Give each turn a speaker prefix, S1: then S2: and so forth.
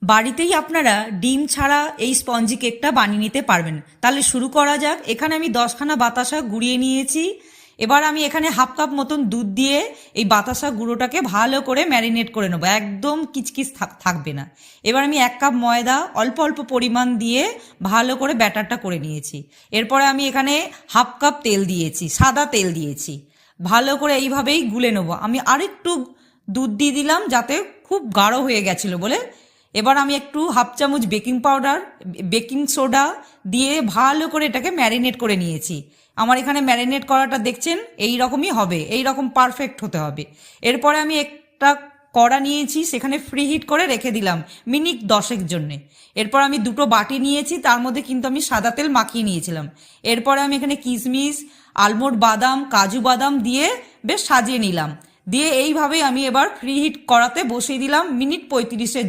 S1: বাড়িতেই আপনারা ডিম ছাড়া এই স্পঞ্জি কেকটা বানিয়ে নিতে পারবেন। তাহলে শুরু করা যাক। এখানে আমি 10খানা বাতাসা গুঁড়িয়ে নিয়েছি। এবার আমি এখানে হাফ কাপ মতন দুধ দিয়ে এই বাতাসা গুঁড়োটাকে ভালো করে ম্যারিনেট করে নেবো, একদম কিচকিচ থাকবে না। এবার আমি 1 কাপ ময়দা অল্প অল্প পরিমাণ দিয়ে ভালো করে ব্যাটারটা করে নিয়েছি। এরপরে আমি এখানে হাফ কাপ তেল দিয়েছি, সাদা তেল দিয়েছি। ভালো করে এইভাবেই গুলে নেবো। আমি আরেকটু দুধ দিয়ে দিলাম যাতে খুব গাঢ় হয়ে গেছিলো বলে। এবার আমি একটু হাফ চামচ বেকিং পাউডার, বেকিং সোডা দিয়ে ভালো করে এটাকে ম্যারিনেট করে নিয়েছি। আমার এখানে ম্যারিনেট করাটা দেখছেন এই রকমই হবে, এই রকম পারফেক্ট হতে হবে। এরপরে আমি একটা কড়া নিয়েছি, সেখানে ফ্রি হিট করে রেখে দিলাম মিনিট 10-এর জন্যে। এরপর আমি 2টো বাটি নিয়েছি, তার মধ্যে কিন্তু আমি সাদা তেল মাখিয়ে নিয়েছিলাম। এরপরে আমি এখানে কিশমিশ, আলমন্ড বাদাম, কাজু বাদাম দিয়ে বেশ সাজিয়ে নিলাম। দিয়ে এইভাবে আমি এবার ফ্রি হিট করাতে বসিয়ে দিলাম মিনিট 35-এর